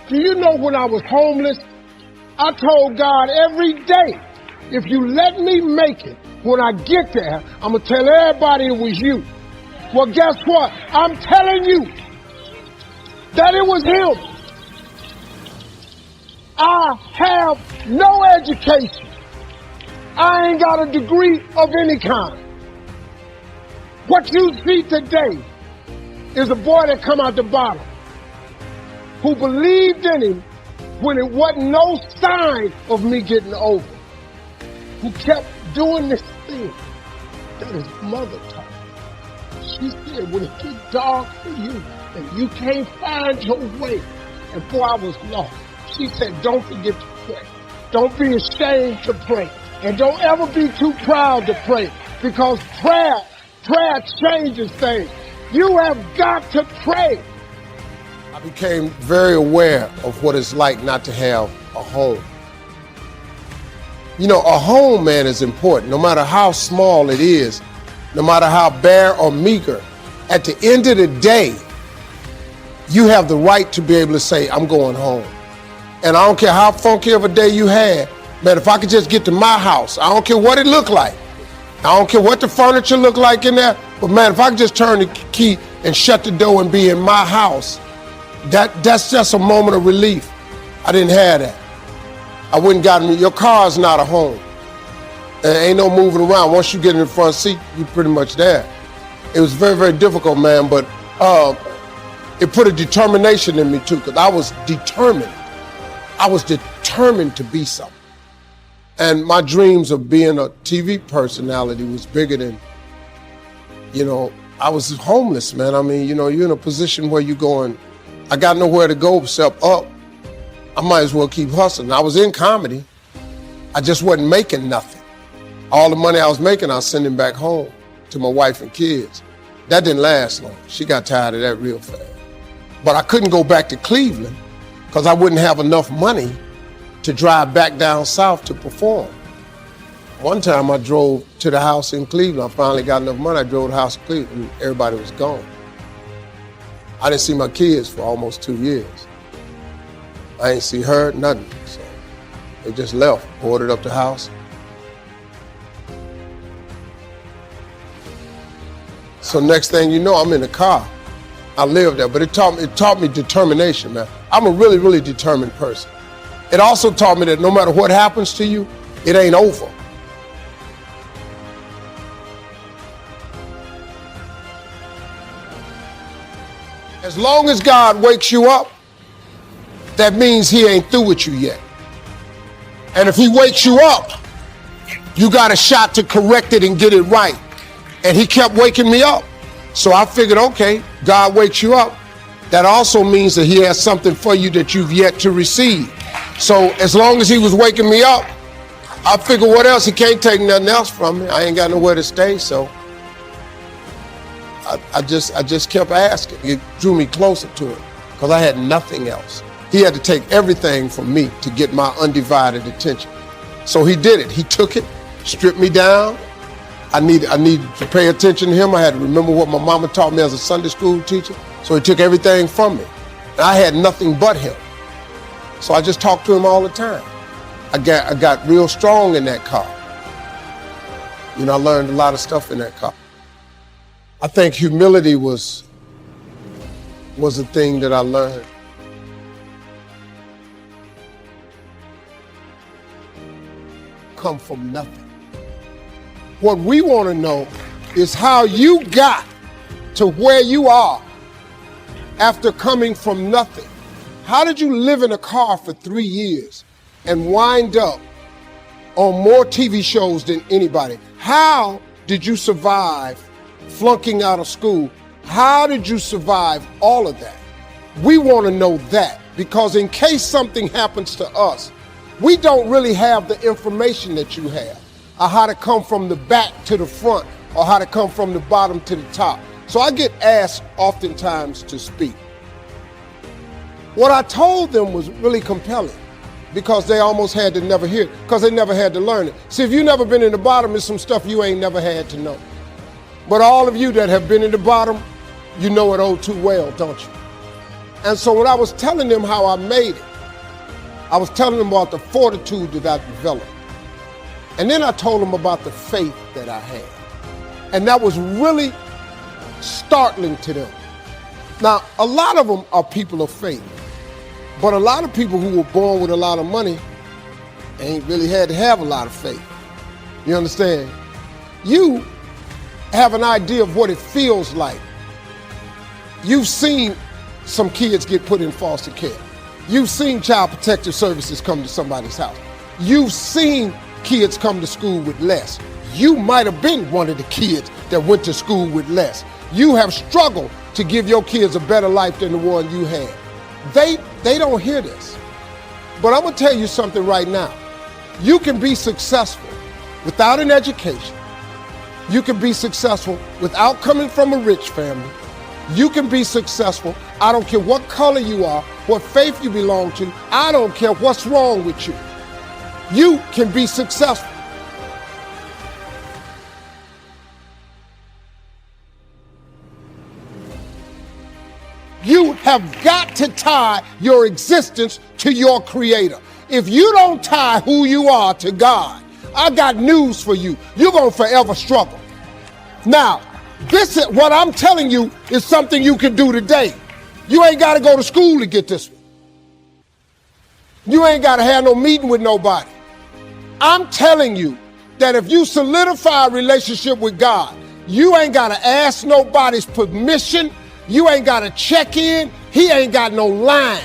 Do you know when I was homeless, I told God every day, if you let me make it, when I get there, I'm going to tell everybody it was you. Well, guess what? I'm telling you that it was him. I have no education. I ain't got a degree of any kind. What you see today is a boy that come out the bottom who believed in him when it wasn't no sign of me getting over, who kept doing this thing that his mother taught him. She said, when it gets dark for you and you can't find your way, and boy, I was lost. She said, don't forget to pray. Don't be ashamed to pray. And don't ever be too proud to pray, because prayer changes things. You have got to pray. I became very aware of what it's like not to have a home. You know, a home, man, is important, no matter how small it is, no matter how bare or meager. At the end of the day, you have the right to be able to say, I'm going home. And I don't care how funky of a day you had, man, if I could just get to my house, I don't care what it looked like. I don't care what the furniture looked like in there, but man, if I could just turn the key and shut the door and be in my house, that's just a moment of relief. I didn't have that. I wouldn't gotten me. Your car's not a home. There ain't no moving around. Once you get in the front seat, you're pretty much there. It was very, very difficult, man, but it put a determination in me too, because I was determined. I was determined to be something. And my dreams of being a TV personality was bigger than, I was homeless, man. I mean, you're in a position where you're going, I got nowhere to go except up. I might as well keep hustling. I was in comedy. I just wasn't making nothing. All the money I was making, I was sending back home to my wife and kids. That didn't last long. She got tired of that real fast. But I couldn't go back to Cleveland because I wouldn't have enough money to drive back down south to perform. One time I drove to the house in Cleveland. I finally got enough money. I drove to the house in Cleveland and everybody was gone. I didn't see my kids for almost 2 years. I ain't see her, nothing. So they just left, boarded up the house. So next thing you know, I'm in the car. I lived there, but it taught me determination, man. I'm a really, really determined person. It also taught me that no matter what happens to you, it ain't over. As long as God wakes you up, that means he ain't through with you yet. And if he wakes you up, you got a shot to correct it and get it right. And he kept waking me up. So I figured, okay, God wakes you up. That also means that he has something for you that you've yet to receive. So as long as he was waking me up, I figured what else? He can't take nothing else from me. I ain't got nowhere to stay, so I just kept asking. It drew me closer to it because I had nothing else. He had to take everything from me to get my undivided attention. So he did it. He took it, stripped me down. I needed to pay attention to him. I had to remember what my mama taught me as a Sunday school teacher. So he took everything from me. And I had nothing but him. So I just talked to him all the time. I got real strong in that car. I learned a lot of stuff in that car. I think humility was a thing that I learned. Come from nothing. What we want to know is how you got to where you are after coming from nothing. How did you live in a car for 3 years and wind up on more TV shows than anybody? How did you survive flunking out of school? How did you survive all of that? We want to know that, because in case something happens to us, we don't really have the information that you have, or how to come from the back to the front, or how to come from the bottom to the top. So I get asked oftentimes to speak. What I told them was really compelling, because they almost had to never hear it, because they never had to learn it. See, if you've never been in the bottom, there's some stuff you ain't never had to know. But all of you that have been in the bottom, you know it oh too well, don't you? And so when I was telling them how I made it, I was telling them about the fortitude that I developed. And then I told them about the faith that I had. And that was really startling to them. Now, a lot of them are people of faith, but a lot of people who were born with a lot of money ain't really had to have a lot of faith. You understand? You have an idea of what it feels like. You've seen some kids get put in foster care. You've seen child protective services come to somebody's house. You've seen kids come to school with less. You might have been one of the kids that went to school with less. You have struggled to give your kids a better life than the one you had. They don't hear this. But I'm gonna tell you something right now. You can be successful without an education. You can be successful without coming from a rich family. You can be successful. I don't care what color you are, what faith you belong to. I don't care what's wrong with you. You can be successful. You have got to tie your existence to your Creator. If you don't tie who you are to God, I got news for you. You're going to forever struggle. Now, this is what I'm telling you is something you can do today. You ain't got to go to school to get this one. You ain't got to have no meeting with nobody. I'm telling you that if you solidify a relationship with God, you ain't got to ask nobody's permission. You ain't got to check in. He ain't got no line.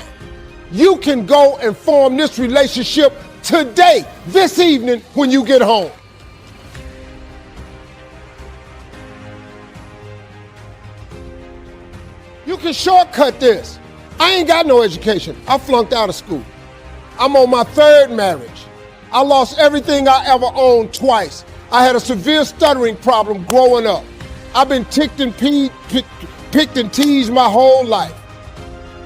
You can go and form this relationship today, this evening, when you get home. You can shortcut this. I ain't got no education. I flunked out of school. I'm on my third marriage. I lost everything I ever owned twice. I had a severe stuttering problem growing up. I've been picked and teased my whole life.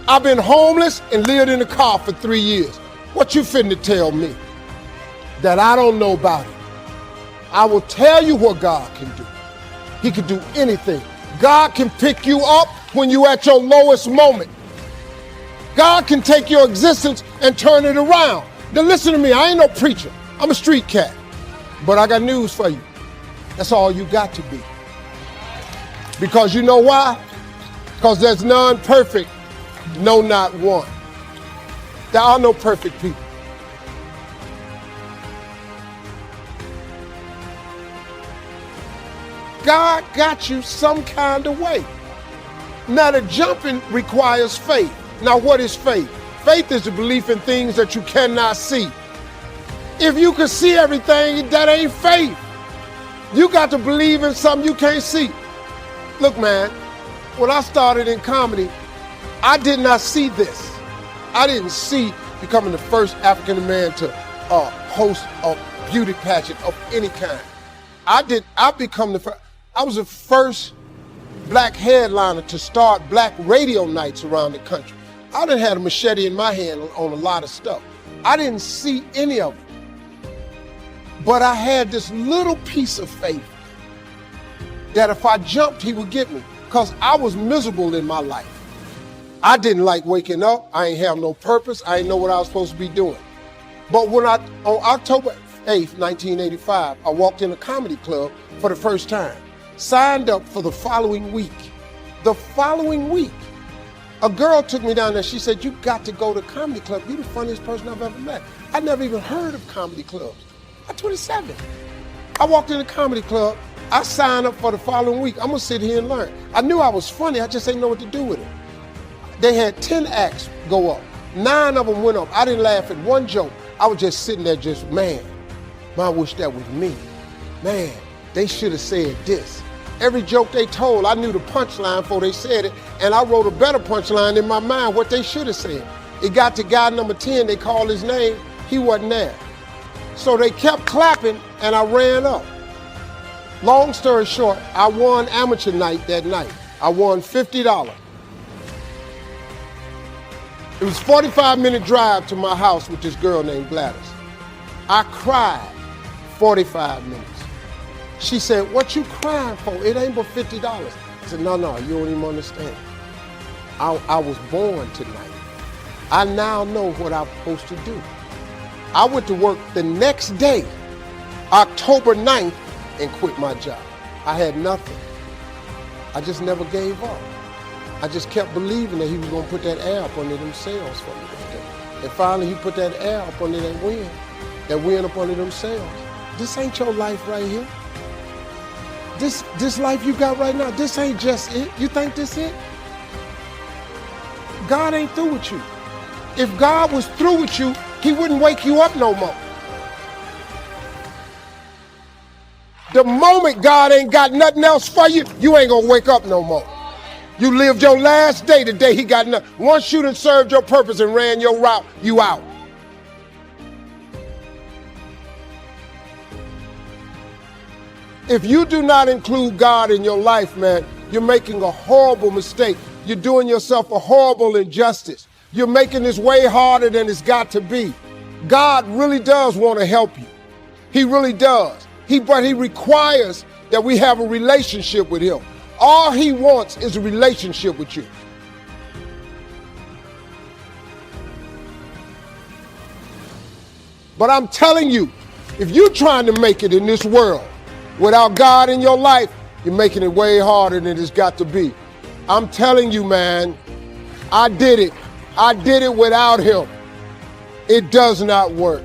I've been homeless and lived in a car for 3 years. What you finna tell me that I don't know about it? I will tell you what God can do. He can do anything. God can pick you up when you're at your lowest moment. God can take your existence and turn it around. Now listen to me, I ain't no preacher. I'm a street cat. But I got news for you. That's all you got to be. Because you know why? Because there's none perfect, no, not one. There are no perfect people. God got you some kind of way. Now the jumping requires faith. Now what is faith? Faith is the belief in things that you cannot see. If you can see everything, that ain't faith. You got to believe in something you can't see. Look, man, when I started in comedy, I did not see this. I didn't see becoming the first African American to host a beauty pageant of any kind. I was the first black headliner to start black radio nights around the country. I done had a machete in my hand on a lot of stuff. I didn't see any of it. But I had this little piece of faith that if I jumped, he would get me, because I was miserable in my life. I didn't like waking up. I ain't have no purpose. I didn't know what I was supposed to be doing. But when on October 8th, 1985, I walked in a comedy club for the first time, signed up for the following week. The following week, a girl took me down there. She said, "You got to go to comedy club. You're the funniest person I've ever met." I never even heard of comedy clubs. I'm 27. I walked in a comedy club. I signed up for the following week. I'm gonna sit here and learn. I knew I was funny. I just didn't know what to do with it. They had 10 acts go up. 9 of them went up. I didn't laugh at one joke. I was just sitting there just, man, I wish that was me. Man, they should have said this. Every joke they told, I knew the punchline before they said it, and I wrote a better punchline in my mind, what they should have said. It got to guy number 10, they called his name, he wasn't there. So they kept clapping, and I ran up. Long story short, I won amateur night that night. I won $50. It was a 45-minute drive to my house with this girl named Gladys. I cried 45 minutes. She said, "What you crying for? It ain't but $50. I said, no, you don't even understand. I was born tonight. I now know what I'm supposed to do. I went to work the next day, October 9th, and quit my job. I had nothing. I just never gave up. I just kept believing that he was gonna put that air up under them sails for me this day. And finally he put that air up under that wind up under them sails. This ain't your life right here. This life you got right now, this ain't just it. You think this it? God ain't through with you. If God was through with you, he wouldn't wake you up no more. The moment God ain't got nothing else for you, you ain't gonna wake up no more. You lived your last day the day he got nothing. Once you done served your purpose and ran your route, you out. If you do not include God in your life, man, you're making a horrible mistake. You're doing yourself a horrible injustice. You're making this way harder than it's got to be. God really does want to help you. He really does. But he requires that we have a relationship with him. All he wants is a relationship with you. But I'm telling you, if you're trying to make it in this world without God in your life, you're making it way harder than it's got to be. I'm telling you, man, I did it. I did it without him. It does not work.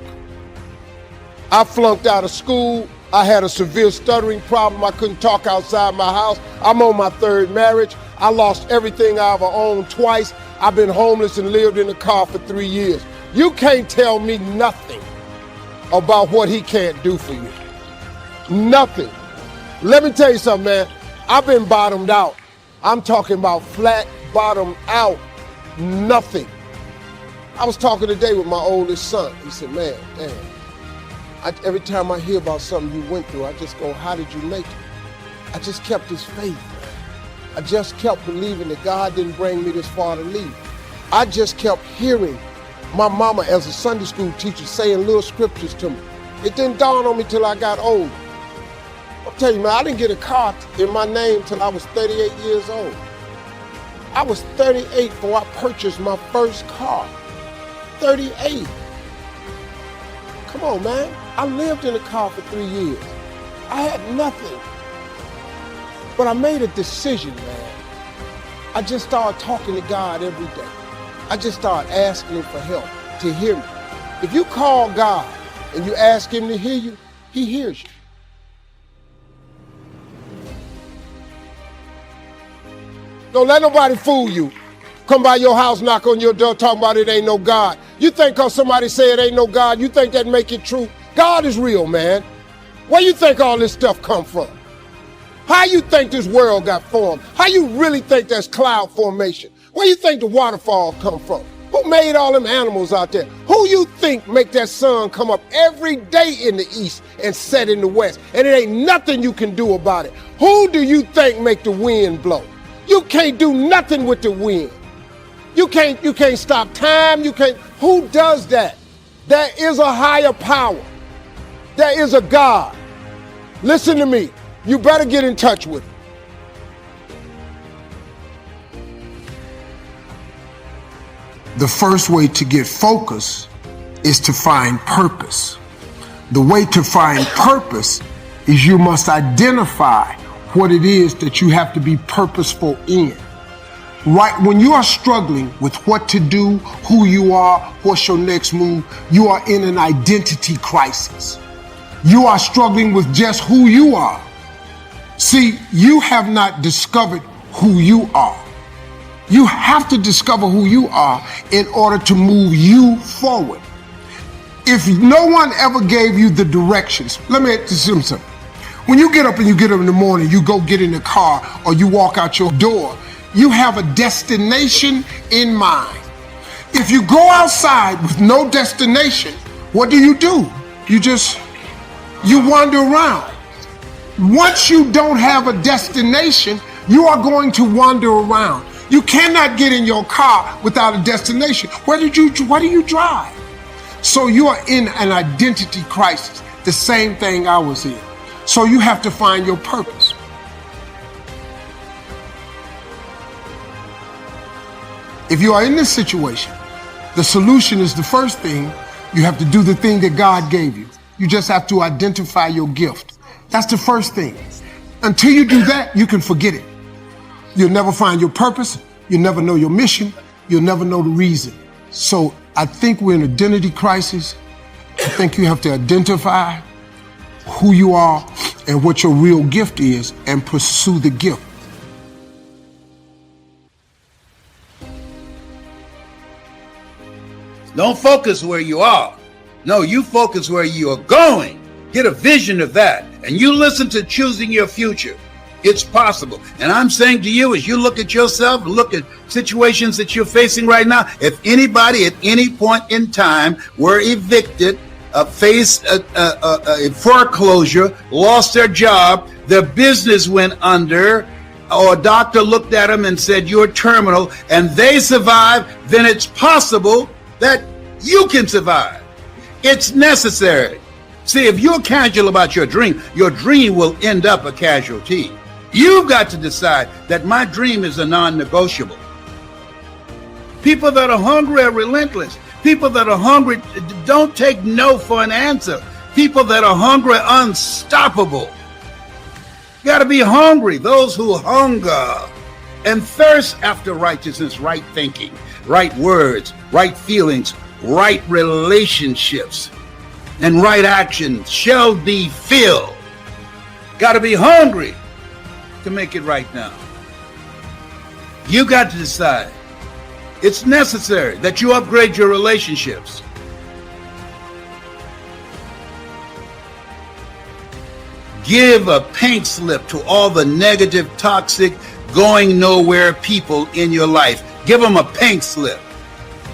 I flunked out of school. I had a severe stuttering problem. I couldn't talk outside my house. I'm on my third marriage. I lost everything I ever owned twice. I've been homeless and lived in a car for 3 years. You can't tell me nothing about what he can't do for you. Nothing. Let me tell you something, man. I've been bottomed out. I'm talking about flat bottomed out. Nothing. I was talking today with my oldest son. He said, man, damn. Every time I hear about something you went through, I just go, how did you make it? I just kept this faith, man. I just kept believing that God didn't bring me this far to leave. I just kept hearing my mama as a Sunday school teacher saying little scriptures to me. It didn't dawn on me till I got older. I'll tell you, man, I didn't get a car in my name till I was 38 years old. I was 38 before I purchased my first car. 38. Come on, man. I lived in a car for 3 years. I had nothing. But I made a decision, man. I just started talking to God every day. I just started asking him for help, to hear me. If you call God and you ask him to hear you, he hears you. Don't let nobody fool you. Come by your house, knock on your door, talking about it ain't no God. You think because somebody say it ain't no God, you think that make it true? God is real, man. Where you think all this stuff come from? How you think this world got formed? How you really think that's cloud formation? Where you think the waterfall come from? Who made all them animals out there? Who you think make that sun come up every day in the east and set in the west? And it ain't nothing you can do about it. Who do you think make the wind blow? You can't do nothing with the wind. You can't stop time. Who does that? There is a higher power. There is a God. Listen to me. You better get in touch with him. The first way to get focus is to find purpose. The way to find purpose is you must identify what it is that you have to be purposeful in. Right when you are struggling with what to do, who you are, what's your next move, you are in an identity crisis. You are struggling with just who you are. See, you have not discovered who you are. You have to discover who you are in order to move you forward. If no one ever gave you the directions, let me just say something. When you get up in the morning, you go get in the car or you walk out your door, you have a destination in mind. If you go outside with no destination, what do? You wander around. Once you don't have a destination, you are going to wander around. You cannot get in your car without a destination. Where do you drive? So you are in an identity crisis, the same thing I was in. So you have to find your purpose. If you are in this situation, the solution is the first thing. You have to do the thing that God gave you. You just have to identify your gift. That's the first thing. Until you do that, you can forget it. You'll never find your purpose. You'll never know your mission. You'll never know the reason. So I think we're in an identity crisis. I think you have to identify who you are and what your real gift is and pursue the gift. Don't focus where you are. No, you focus where you are going. Get a vision of that. And you listen to choosing your future. It's possible. And I'm saying to you, as you look at yourself, look at situations that you're facing right now, if anybody at any point in time were evicted, faced a foreclosure, lost their job, their business went under, or a doctor looked at them and said, you're terminal, and they survived, then it's possible that you can survive. It's necessary. See, if you're casual about your dream will end up a casualty. You've got to decide that my dream is a non-negotiable. People that are hungry are relentless. People that are hungry don't take no for an answer. People that are hungry are unstoppable. You got to be hungry. Those who hunger and thirst after righteousness, right thinking, right words, right feelings, right relationships, and right actions shall be filled. Got to be hungry to make it right now. You got to decide. It's necessary that you upgrade your relationships. Give a pink slip to all the negative, toxic, going nowhere people in your life. Give them a pink slip.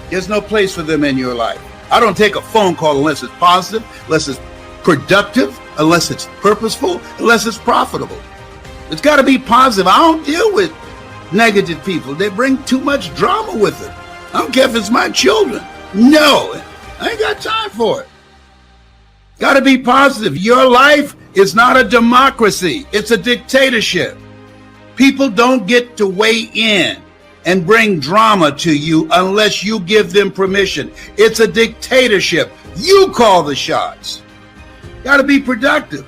There's no place for them in your life. I don't take a phone call unless it's positive, unless it's productive, unless it's purposeful, unless it's profitable. It's got to be positive. I don't deal with negative people. They bring too much drama with it. I don't care if it's my children. No, I ain't got time for it. Got to be positive. Your life is not a democracy. It's a dictatorship. People don't get to weigh in and bring drama to you unless you give them permission. It's a dictatorship. You call the shots. Got to be productive.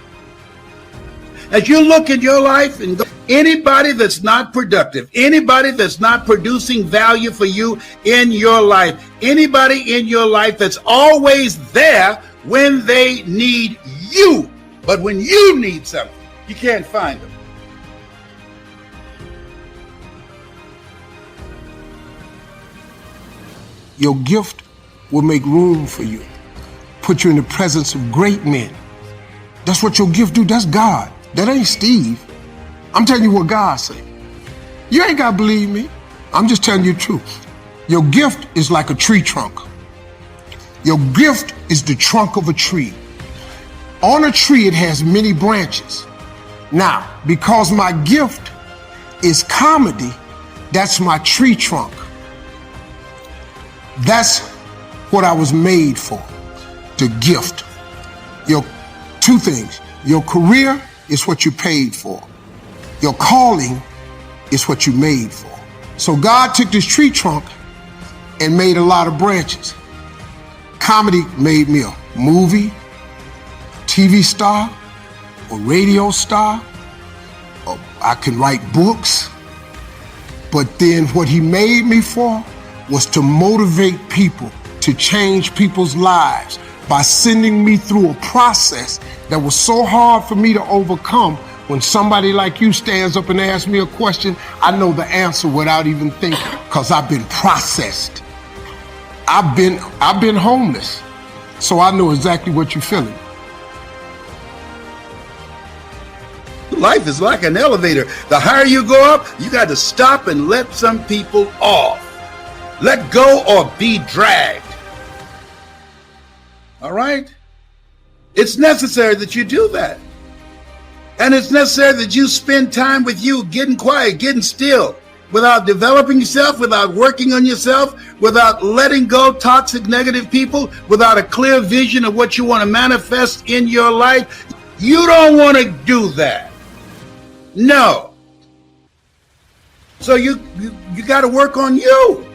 As you look at your life and go, anybody that's not productive, anybody that's not producing value for you in your life, anybody in your life that's always there when they need you, but when you need something, you can't find them. Your gift will make room for you, put you in the presence of great men. That's what your gift do. That's God. That ain't Steve. I'm telling you what God said. You ain't got to believe me. I'm just telling you the truth. Your gift is like a tree trunk. Your gift is the trunk of a tree. On a tree, it has many branches. Now, because my gift is comedy, that's my tree trunk. That's what I was made for, to gift. Your two things. Your career is what you paid for. Your calling is what you made for. So God took this tree trunk and made a lot of branches. Comedy made me a movie, TV star, a radio star. I can write books. But then what he made me for was to motivate people, to change people's lives by sending me through a process that was so hard for me to overcome. When somebody like you stands up and asks me a question, I know the answer without even thinking, because I've been processed. I've been homeless, so I know exactly what you're feeling. Life is like an elevator. The higher you go up, you got to stop and let some people off. Let go or be dragged. All right? It's necessary that you do that. And it's necessary that you spend time with you, getting quiet, getting still, without developing yourself, without working on yourself, without letting go toxic, negative people, without a clear vision of what you want to manifest in your life. You don't want to do that. No. So you got to work on you.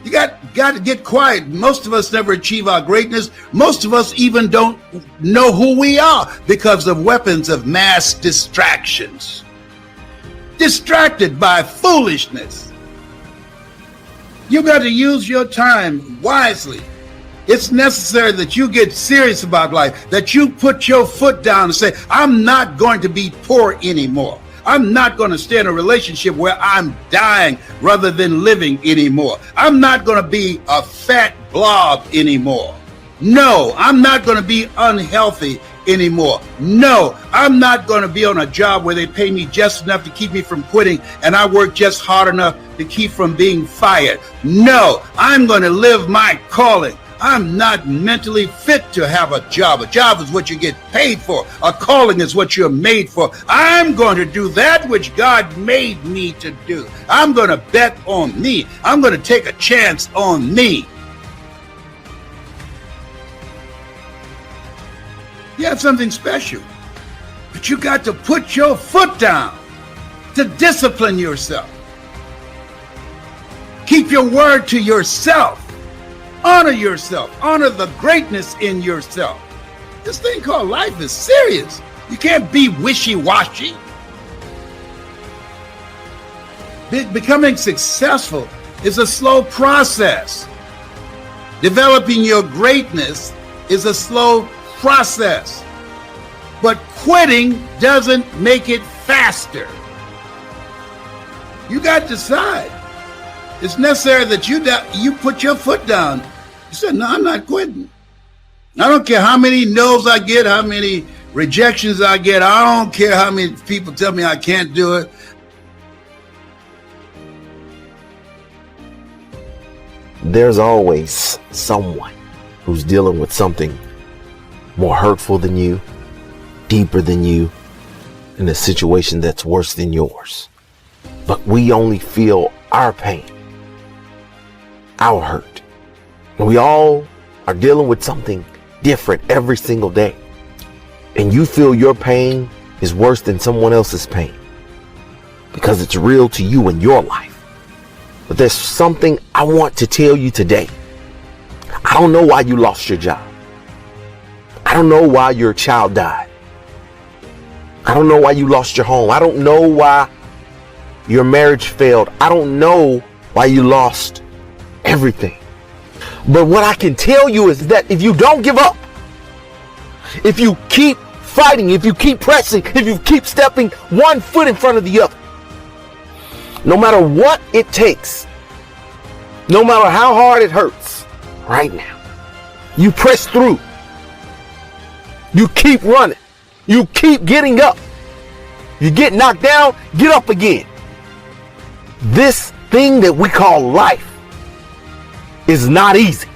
You got to get quiet. Most of us never achieve our greatness. Most of us even don't know who we are because of weapons of mass distractions. Distracted by foolishness. You got to use your time wisely. It's necessary that you get serious about life, that you put your foot down and say, I'm not going to be poor anymore. I'm not going to stay in a relationship where I'm dying rather than living anymore. I'm not going to be a fat blob anymore. No, I'm not going to be unhealthy anymore. No, I'm not going to be on a job where they pay me just enough to keep me from quitting and I work just hard enough to keep from being fired. No, I'm going to live my calling. I'm not mentally fit to have a job. A job is what you get paid for. A calling is what you're made for. I'm going to do that which God made me to do. I'm going to bet on me. I'm going to take a chance on me. You have something special, but you got to put your foot down to discipline yourself. Keep your word to yourself. Honor yourself. Honor the greatness in yourself. This thing called life is serious. You can't be wishy-washy. Becoming successful is a slow process. Developing your greatness is a slow process. But quitting doesn't make it faster. You got to decide. It's necessary that you put your foot down. You said, no, I'm not quitting. I don't care how many no's I get, how many rejections I get. I don't care how many people tell me I can't do it. There's always someone who's dealing with something more hurtful than you, deeper than you, in a situation that's worse than yours. But we only feel our pain, our hurt. And we all are dealing with something different every single day. And you feel your pain is worse than someone else's pain because it's real to you in your life. But there's something I want to tell you today. I don't know why you lost your job. I don't know why your child died. I don't know why you lost your home. I don't know why your marriage failed. I don't know why you lost everything. But what I can tell you is that if you don't give up, if you keep fighting, if you keep pressing, if you keep stepping one foot in front of the other, no matter what it takes, no matter how hard it hurts right now, you press through. You keep running. You keep getting up. You get knocked down, get up again. This thing that we call life is not easy.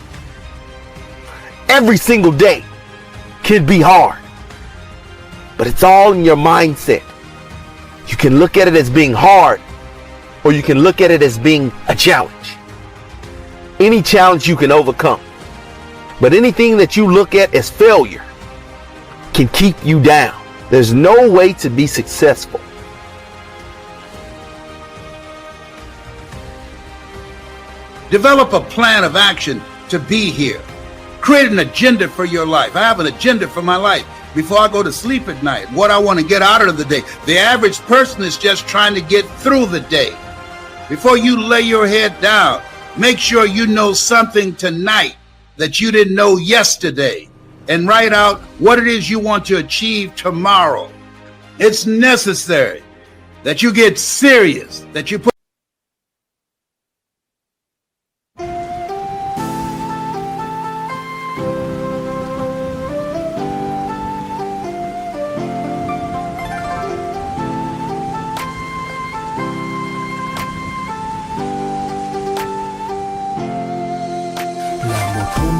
Every single day can be hard, but it's all in your mindset. You can look at it as being hard, or you can look at it as being a challenge. Any challenge you can overcome, but anything that you look at as failure can keep you down. There's no way to be successful. Develop a plan of action to be here. Create an agenda for your life. I have an agenda for my life before I go to sleep at night. What I want to get out of the day. The average person is just trying to get through the day. Before you lay your head down, make sure you know something tonight that you didn't know yesterday, and write out what it is you want to achieve tomorrow. It's necessary that you get serious, that you put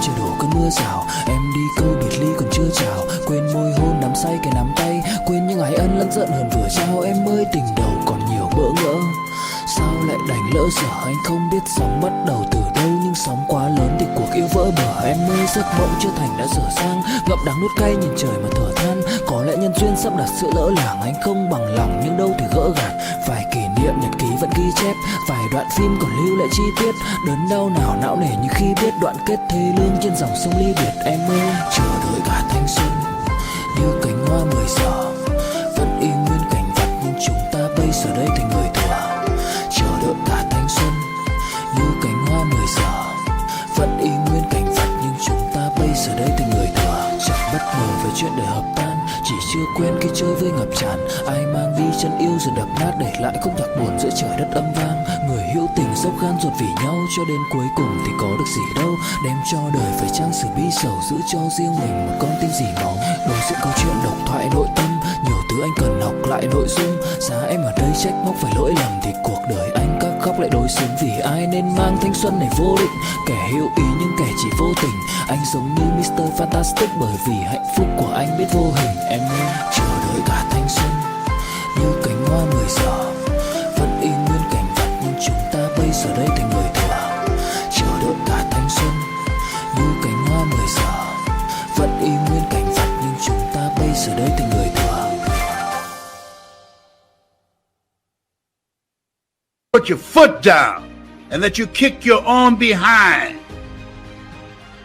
trời đổ cơn mưa rào, em đi câu biệt ly còn chưa chào, quên môi hôn nắm say cái nắm tay, quên những ái ân lẫn giận hờn vừa trao, em ơi tình đầu còn nhiều bỡ ngỡ, sao lại đành lỡ dở, anh không biết sóng bắt đầu từ đâu, nhưng sóng quá lớn thì cuộc yêu vỡ bờ, em ơi giấc mộng chưa thành đã dở dang, ngậm đắng nuốt cay nhìn trời mà thở than, có lẽ nhân duyên sắp đặt sự lỡ làng, anh không bằng lòng nhưng đâu thể gỡ gạt, vài kỷ niệm nhật ký vẫn đoạn ghi chép, vài đoạn phim còn lưu lại chi tiết. Đớn đau nào não nề như khi biết đoạn kết thê lương trên dòng sông ly biệt. Em ơi, chờ đợi cả thanh xuân như cánh hoa 10 giờ, vẫn y nguyên cảnh vật nhưng chúng ta bây giờ đây thành người thừa. Chờ đợi cả thanh xuân như cánh hoa 10 giờ, vẫn y nguyên cảnh vật nhưng chúng ta bây giờ đây thành người thừa. Chẳng bất ngờ về chuyện đời hợp tan, chỉ chưa quen khi chơi với ngập tràn. Ai mang đi chân yêu rồi đập nát, để lại khúc nhạc buồn giữa trời đất âm vang. Người hữu tình dốc gan ruột vì nhau, cho đến cuối cùng thì có được gì đâu. Đem cho đời phải trang sử bi sầu, giữ cho riêng mình một con tim dì máu. Đối diện câu chuyện độc thoại nội tâm, nhiều thứ anh cần học lại nội dung. Giá em ở đây trách móc phải lỗi lầm, thì cuộc đời anh các khóc lại đối xứng. Vì ai nên mang thanh xuân này vô định, kẻ hữu ý nhưng kẻ chỉ vô tình. Anh giống như Mr. Fantastic, bởi vì hạnh phúc của anh biết vô hình. Em ơi, chờ đợi cả thanh xuân như cánh hoa 10 giờ, vẫn y nguyên cảnh vật nhưng chúng ta bây giờ đây thành người thừa. Chờ đợi cả thanh xuân như cánh hoa 10 giờ, vẫn y nguyên cảnh vật nhưng chúng ta bây giờ đây thành người thừa. Put your foot down and that you kick your own behind.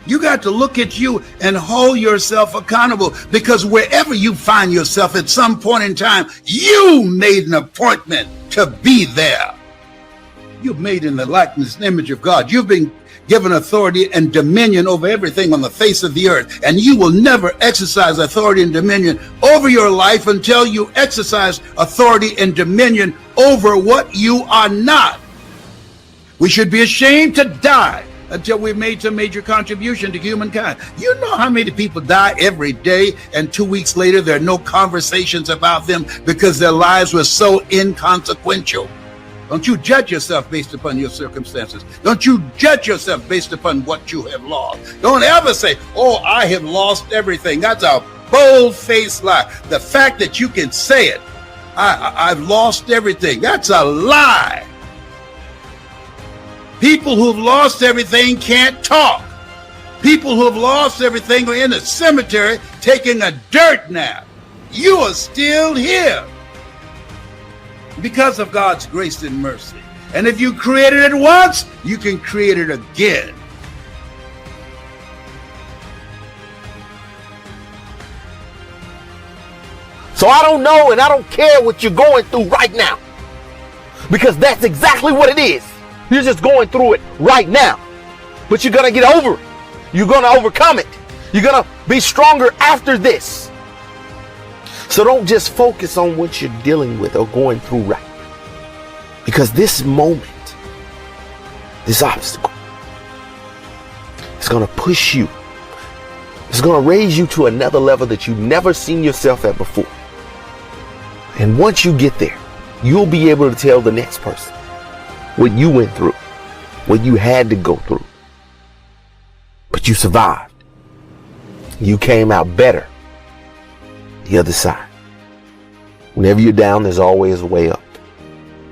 You got to look at you and hold yourself accountable, because wherever you find yourself at some point in time, you made an appointment to be there. You're made in the likeness and image of God. You've been given authority and dominion over everything on the face of the earth, and you will never exercise authority and dominion over your life until you exercise authority and dominion over what you are not. We should be ashamed to die until we've made some major contribution to humankind. You know how many people die every day, and 2 weeks later there are no conversations about them because their lives were so inconsequential. Don't you judge yourself based upon your circumstances. Don't you judge yourself based upon what you have lost. Don't ever say, oh, I have lost everything. That's a bold-faced lie. The fact that you can say it, I've lost everything, that's a lie. People who've lost everything can't talk. People who've lost everything are in the cemetery taking a dirt nap. You are still here because of God's grace and mercy. And if you created it once, you can create it again. So I don't know and I don't care what you're going through right now, because that's exactly what it is. You're just going through it right now, but you're going to get over it. You're going to overcome it. You're going to be stronger after this. So don't just focus on what you're dealing with or going through right now, because this moment, this obstacle, is going to push you. It's going to raise you to another level that you've never seen yourself at before. And once you get there, you'll be able to tell the next person what you went through, what you had to go through. But you survived. You came out better the other side. Whenever you're down, there's always a way up.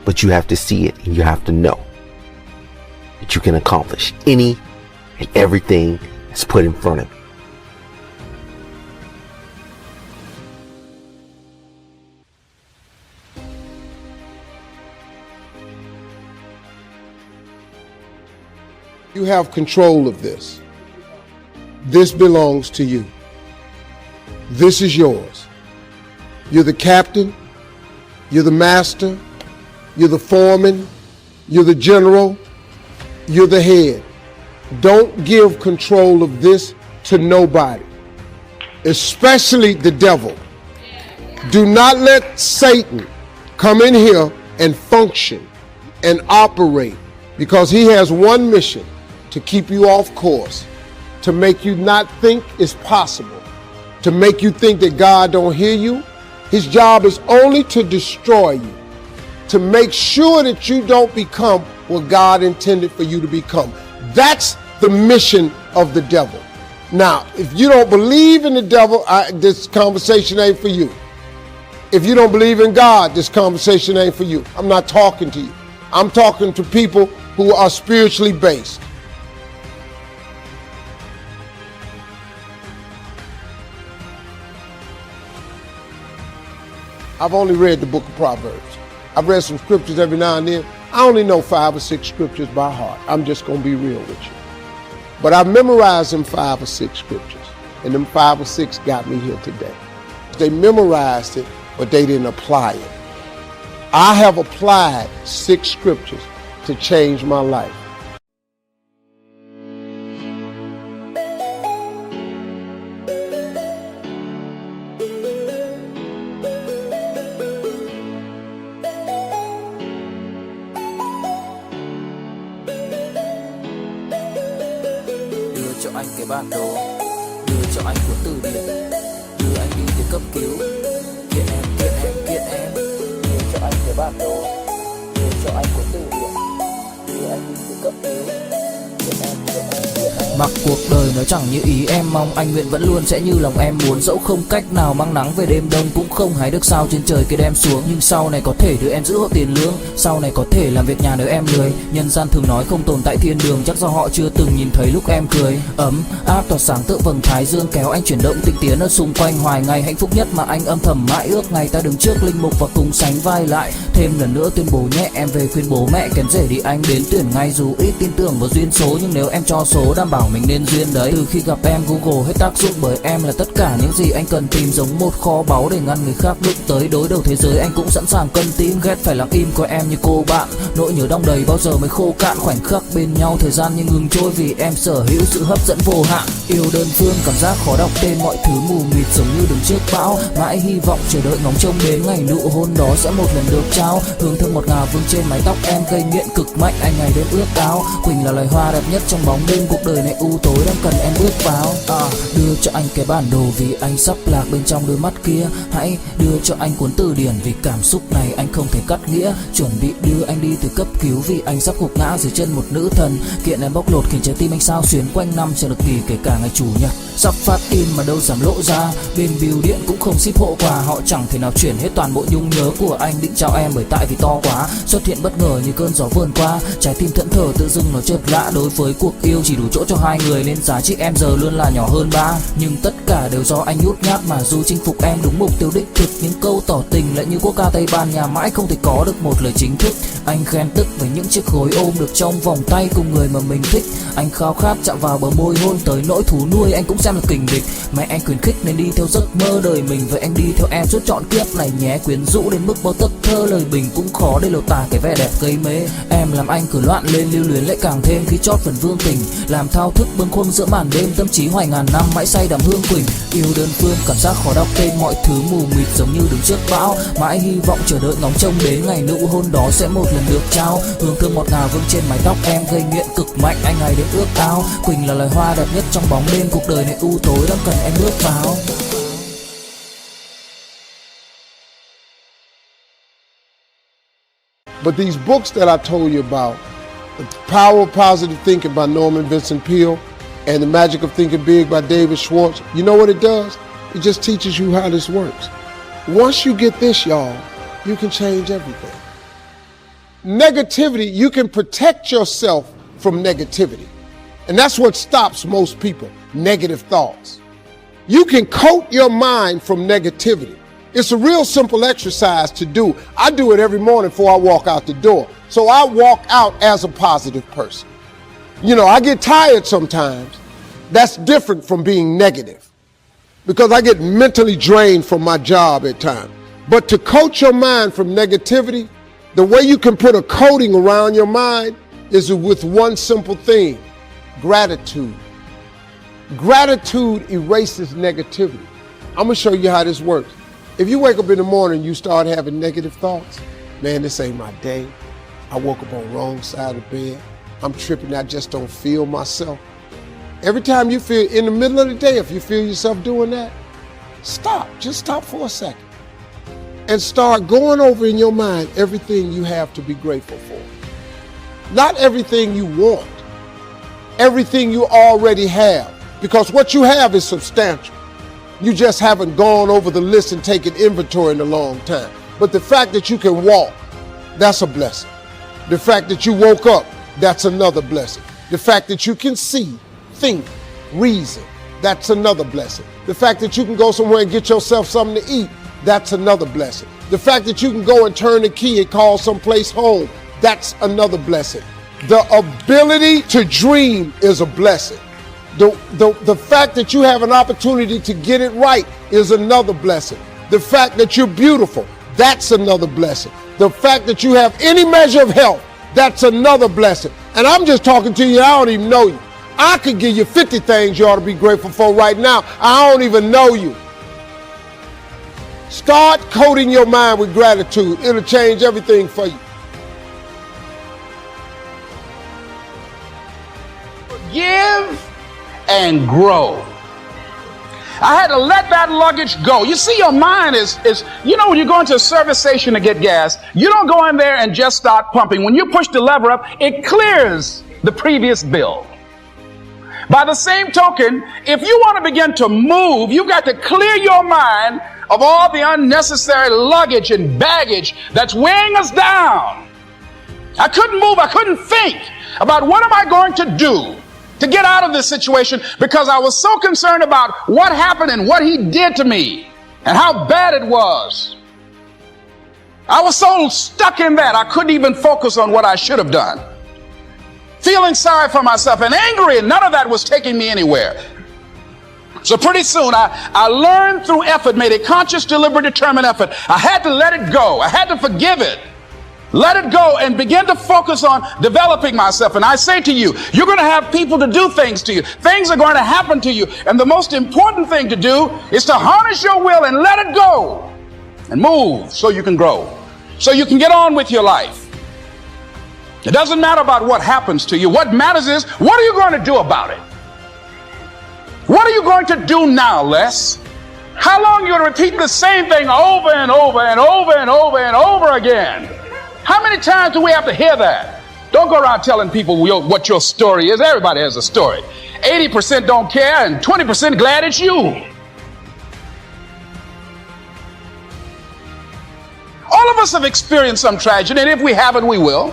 But you have to see it, and you have to know that you can accomplish any and everything that's put in front of you. You have control of this. This belongs to you. This is yours. You're the captain. You're the master. You're the foreman. You're the general. You're the head. Don't give control of this to nobody, especially the devil. Do not let Satan come in here and function and operate, because he has one mission: to keep you off course, to make you not think it's possible, to make you think that God don't hear you. His job is only to destroy you, to make sure that you don't become what God intended for you to become. That's the mission of the devil. Now, if you don't believe in the devil, this conversation ain't for you. If you don't believe in God, this conversation ain't for you. I'm not talking to you. I'm talking to people who are spiritually based. I've only read the book of Proverbs. I've read some scriptures every now and then, I only know 5 or 6 scriptures by heart. I'm just going to be real with you. But I memorized them 5 or 6 scriptures. And them 5 or 6 got me here today. They memorized it, but they didn't apply it. I have applied 6 scriptures to change my life. Đưa cho anh cái bản đồ, đưa cho anh cuốn từ điển, đưa anh đi tới cấp cứu. Kiện em, đưa cho anh cái bản đồ, đưa cho anh cuốn từ điển, đưa anh đi tới cấp cứu. Mặc cuộc đời nó chẳng như ý em mong, anh nguyện vẫn luôn sẽ như lòng em muốn. Dẫu không cách nào mang nắng về đêm đông, cũng không hái được sao trên trời kia đem xuống. Nhưng sau này có thể đưa em giữ hộ tiền lương, sau này có thể làm việc nhà nếu em lười. Nhân gian thường nói không tồn tại thiên đường, chắc do họ chưa từng nhìn thấy lúc em cười. Ấm áp tỏa sáng tựa vầng thái dương, kéo anh chuyển động tinh tiến ở xung quanh. Hoài ngày hạnh phúc nhất mà anh âm thầm mãi ước, ngày ta đứng trước linh mục và cùng sánh vai lại. Thêm lần nữa tuyên bố nhé, em về khuyên bố mẹ kén rể đi anh đến tuyển ngay. Dù ít tin tưởng vào duyên số, nhưng nếu em cho số đảm bảo mình nên duyên đấy. Từ khi gặp em Google hết tác dụng, bởi em là tất cả những gì anh cần tìm. Giống một kho báu để ngăn người khác đụng tới. Đối đầu thế giới anh cũng sẵn sàng cân tim. Ghét phải lặng im coi em như cô bạn, nỗi nhớ đong đầy bao giờ mới khô cạn. Khoảnh khắc bên nhau thời gian như ngừng trôi, vì em sở hữu sự hấp dẫn vô hạn. Yêu đơn phương cảm giác khó đọc tên, mọi thứ mù mịt giống như đứng trước bão. Mãi hy vọng chờ đợi ngóng trông đến ngày nụ hôn đó sẽ một lần được trao. Hương thơm ngọt ngào vương trên mái tóc em, gây nghiện cực mạnh anh ngày đêm ước ao. Quỳnh là loài hoa đẹp nhất trong bóng đêm, cuộc đời này u tối đang cần em bước vào. Đưa cho anh cái bản đồ vì anh sắp lạc bên trong đôi mắt kia. Hãy đưa cho anh cuốn từ điển vì cảm xúc này anh không thể cắt nghĩa. Chuẩn bị đưa anh đi từ cấp cứu vì anh sắp gục ngã dưới chân một nữ thần. Kiện em bóc lột khiến trái tim anh sao xuyến quanh năm chờ được nghỉ kể cả ngày chủ nhật. Sắp phát in mà đâu dám lộ ra, bên bưu điện cũng không ship hộ quà. Họ chẳng thể nào chuyển hết toàn bộ nhung nhớ của anh định trao em, bởi tại vì to quá. Xuất hiện bất ngờ như cơn gió vườn qua, trái tim thẫn thờ tự dưng nó chợt lạ. Đối với cuộc yêu chỉ đủ chỗ cho 2 người nên giá trị em giờ luôn là nhỏ hơn 3. Nhưng tất cả đều do anh nhút nhát mà dù chinh phục em đúng mục tiêu đích thực. Những câu tỏ tình lại như quốc ca Tây Ban Nha, mãi không thể có được một lời chính thức. Anh khen tức với những chiếc gối ôm được trong vòng tay cùng người mà mình thích. Anh khao khát chạm vào bờ môi hôn tới nỗi thú nuôi anh cũng xem là kình địch. Mẹ anh khuyến khích nên đi theo giấc mơ đời mình, vậy anh đi theo em suốt trọn kiếp này nhé. Quyến rũ đến mức bao tấc thơ lời bình cũng khó để lột tả cái vẻ đẹp gây mê. Em làm anh cứ loạn lên, lưu luyến lại càng thêm khi chót phần vương tình. Làm thao thức bâng khuâng giữa màn đêm, tâm trí hoài ngàn năm mãi say đắm hương quỳnh. Yêu đơn phương cảm giác khó đọc tên, mọi thứ mù mịt giống như đứng trước bão. Mãi hy vọng chờ đợi ngóng trông đến ngày nụ hôn đó sẽ một lần được trao. Hương thơm ngọt ngào vương trên mái tóc em, gây nghiện cực mạnh anh ngày đêm ước ao. Quỳnh là loài hoa đẹp nhất trong bóng đêm, cuộc đời này u tối đang cần em bước vào. But these books that I told you about, The Power of Positive Thinking by Norman Vincent Peale and The Magic of Thinking Big by David Schwartz, you know what it does? It just teaches you how this works. Once you get this, y'all, you can change everything. Negativity, you can protect yourself from negativity. And that's what stops most people, negative thoughts. You can coat your mind from negativity. It's a real simple exercise to do. I do it every morning before I walk out the door. So I walk out as a positive person. You know, I get tired sometimes. That's different from being negative because I get mentally drained from my job at times. But to coat your mind from negativity, the way you can put a coating around your mind is with one simple thing: gratitude. Gratitude erases negativity. I'm gonna show you how this works. If you wake up in the morning and you start having negative thoughts, man, this ain't my day. I woke up on the wrong side of the bed. I'm tripping, I just don't feel myself. Every time you feel, in the middle of the day, if you feel yourself doing that, stop, just stop for a second. And start going over in your mind everything you have to be grateful for. Not everything you want, everything you already have. Because what you have is substantial. You just haven't gone over the list and taken inventory in a long time. But the fact that you can walk, that's a blessing. The fact that you woke up, that's another blessing. The fact that you can see, think, reason, that's another blessing. The fact that you can go somewhere and get yourself something to eat, that's another blessing. The fact that you can go and turn the key and call someplace home, that's another blessing. The ability to dream is a blessing. The fact that you have an opportunity to get it right is another blessing. The fact that you're beautiful, that's another blessing. The fact that you have any measure of health, that's another blessing. And I'm just talking to you, I don't even know you. I could give you 50 things you ought to be grateful for right now. I don't even know you. Start coating your mind with gratitude. It'll change everything for you. Give and grow. I had to let that luggage go. You see, your mind is when you go into a service station to get gas, you don't go in there and just start pumping. When you push the lever up, it clears the previous bill. By the same token, if you want to begin to move, you've got to clear your mind of all the unnecessary luggage and baggage that's weighing us down. I couldn't move. I couldn't think about what am I going to do to get out of this situation because I was so concerned about what happened and what he did to me and how bad it was. I was so stuck in that I couldn't even focus on what I should have done. Feeling sorry for myself and angry, and none of that was taking me anywhere. So pretty soon I learned through effort, made a conscious, deliberate, determined effort. I had to let it go. I had to forgive it. Let it go and begin to focus on developing myself. And I say to you, you're going to have people to do things to you. Things are going to happen to you. And the most important thing to do is to harness your will and let it go and move so you can grow, so you can get on with your life. It doesn't matter about what happens to you. What matters is, what are you going to do about it? What are you going to do now, Les? How long are you going to repeat the same thing over and over and over and over and over again? How many times do we have to hear that? Don't go around telling people what your story is. Everybody has a story. 80% don't care and 20% glad it's you. All of us have experienced some tragedy, and if we haven't, we will.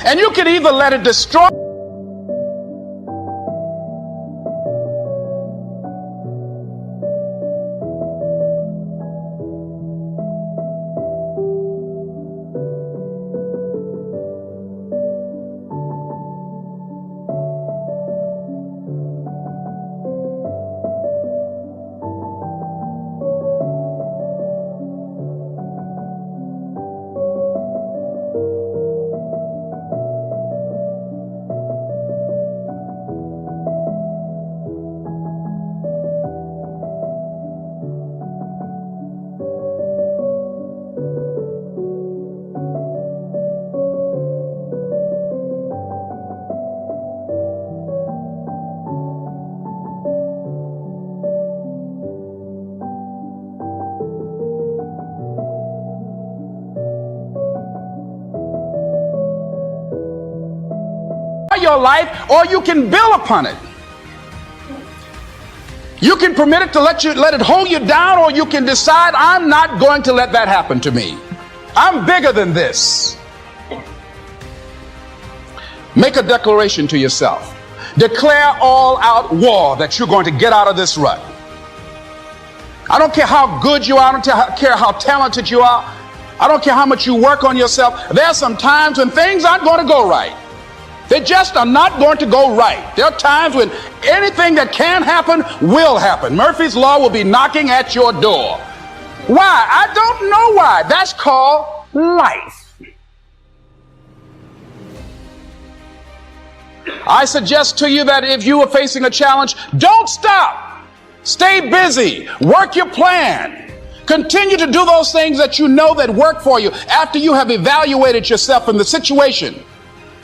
And you can either let it destroy your life, or you can build upon it. You can permit it to let it hold you down, or you can decide, I'm not going to let that happen to me. I'm bigger than this. Make a declaration to yourself. Declare all out war that you're going to get out of this rut. I don't care how good you are. I don't care how talented you are. I don't care how much you work on yourself. There are some times when things aren't going to go right. They just are not going to go right. There are times when anything that can happen will happen. Murphy's Law will be knocking at your door. Why? I don't know why. That's called life. I suggest to you that if you are facing a challenge, don't stop. Stay busy. Work your plan. Continue to do those things that you know that work for you after you have evaluated yourself in the situation.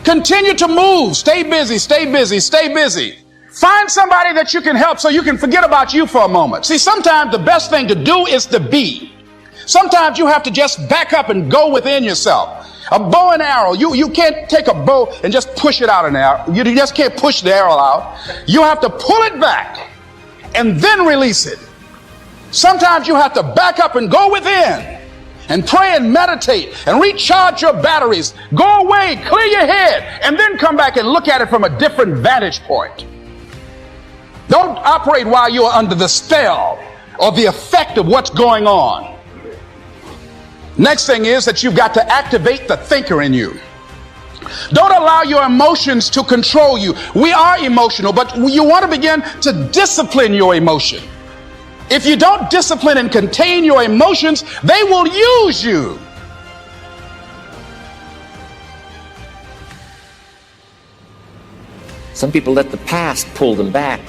Continue to move. Stay busy, stay busy, stay busy. Find somebody that you can help so you can forget about you for a moment. See, sometimes the best thing to do is to be. Sometimes you have to just back up and go within yourself. A bow and arrow, you can't take a bow and just push it out an arrow. You just can't push the arrow out. You have to pull it back and then release it. Sometimes you have to back up and go within and pray and meditate and recharge your batteries. Go away, clear your head, and then come back and look at it from a different vantage point. Don't operate while you are under the spell or the effect of what's going on. Next thing is that you've got to activate the thinker in you. Don't allow your emotions to control you. We are emotional, but you want to begin to discipline your emotion. If you don't discipline and contain your emotions, they will use you. Some people let the past pull them back.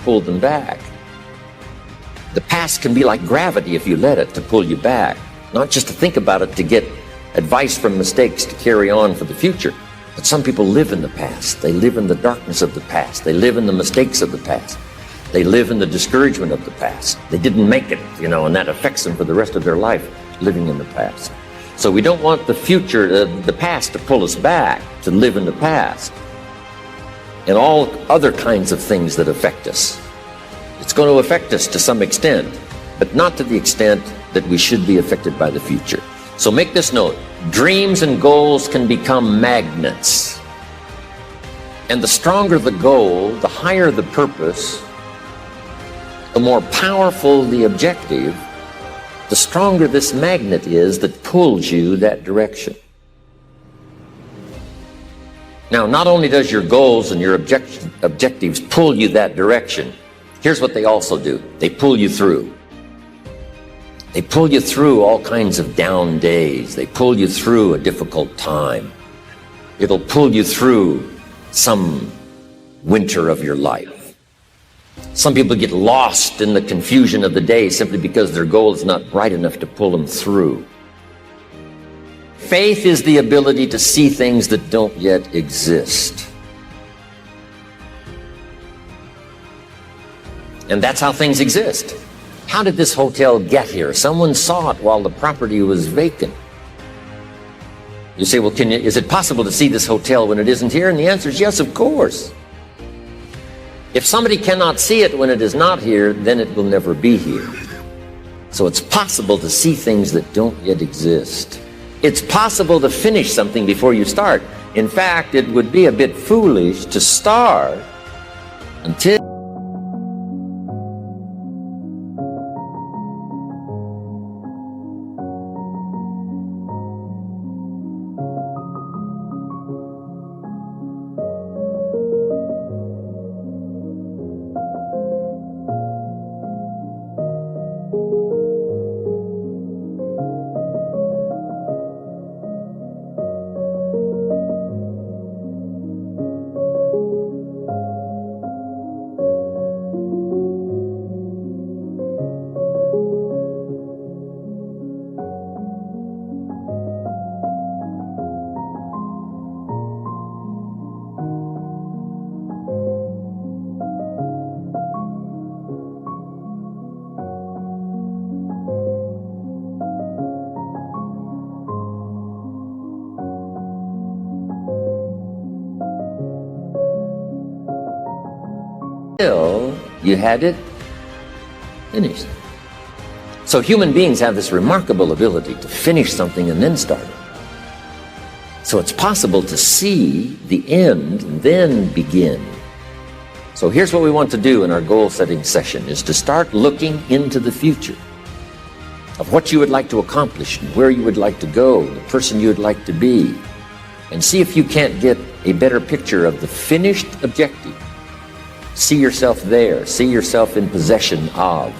The past can be like gravity if you let it to pull you back, not just to think about it to get advice from mistakes to carry on for the future. But some people live in the past. They live in the darkness of the past. They live in the mistakes of the past. They live in the discouragement of the past. They didn't make it, and that affects them for the rest of their life, living in the past. So we don't want the future, the past, to pull us back, to live in the past. And all other kinds of things that affect us. It's going to affect us to some extent, but not to the extent that we should be affected by the future. So make this note: dreams and goals can become magnets. And the stronger the goal, the higher the purpose, the more powerful the objective, the stronger this magnet is that pulls you that direction. Now, not only does your goals and your objectives pull you that direction, here's what they also do. They pull you through. They pull you through all kinds of down days. They pull you through a difficult time. It'll pull you through some winter of your life. Some people get lost in the confusion of the day simply because their goal is not bright enough to pull them through. Faith is the ability to see things that don't yet exist. And that's how things exist. How did this hotel get here? Someone saw it while the property was vacant. You say, well, is it possible to see this hotel when it isn't here? And the answer is yes, of course. If somebody cannot see it when it is not here, then it will never be here. So it's possible to see things that don't yet exist. It's possible to finish something before you start. In fact, it would be a bit foolish to start until you had it finished. So human beings have this remarkable ability to finish something and then start it. So it's possible to see the end and then begin. So here's what we want to do in our goal setting session, is to start looking into the future of what you would like to accomplish and where you would like to go, the person you would like to be, and see if you can't get a better picture of the finished objective. See yourself there. See yourself in possession of.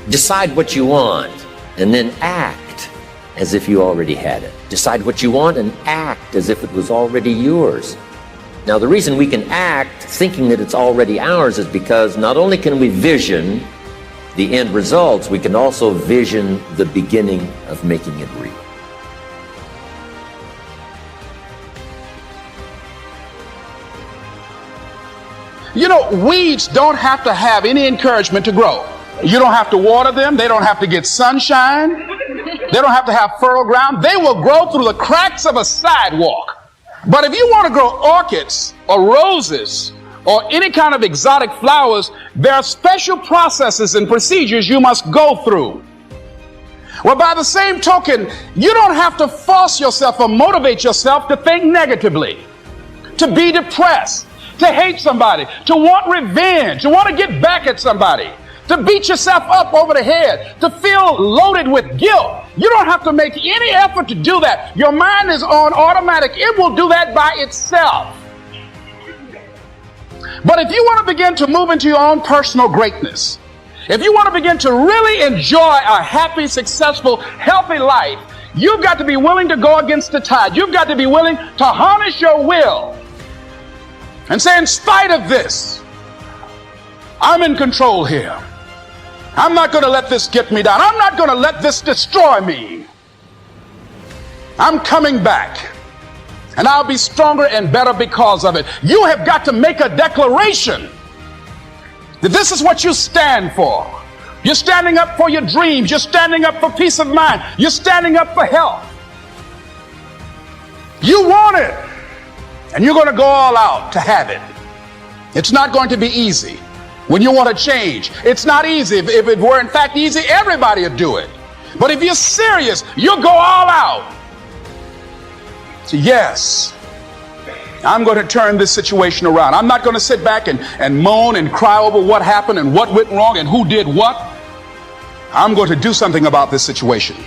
Decide what you want and then act as if you already had it. Decide what you want and act as if it was already yours. Now, the reason we can act thinking that it's already ours is because not only can we vision the end results, we can also vision the beginning of making it real. Weeds don't have to have any encouragement to grow. You don't have to water them. They don't have to get sunshine. They don't have to have fertile ground. They will grow through the cracks of a sidewalk. But if you want to grow orchids or roses or any kind of exotic flowers, there are special processes and procedures you must go through. Well, by the same token, you don't have to force yourself or motivate yourself to think negatively, to be depressed, to hate somebody, to want revenge, to want to get back at somebody. to beat yourself up over the head, to feel loaded with guilt. You don't have to make any effort to do that. Your mind is on automatic. It will do that by itself. But if you want to begin to move into your own personal greatness, if you want to begin to really enjoy a happy, successful, healthy life, you've got to be willing to go against the tide. You've got to be willing to harness your will and say, in spite of this, I'm in control here. I'm not going to let this get me down. I'm not going to let this destroy me. I'm coming back. And I'll be stronger and better because of it. You have got to make a declaration that this is what you stand for. You're standing up for your dreams. You're standing up for peace of mind. You're standing up for health. You want it. And you're going to go all out to have it. It's not going to be easy. When you want to change, it's not easy. If it were in fact easy, everybody would do it. But if you're serious, you'll go all out. So yes, I'm going to turn this situation around. I'm not going to sit back and moan and cry over what happened and what went wrong and who did what. I'm going to do something about this situation.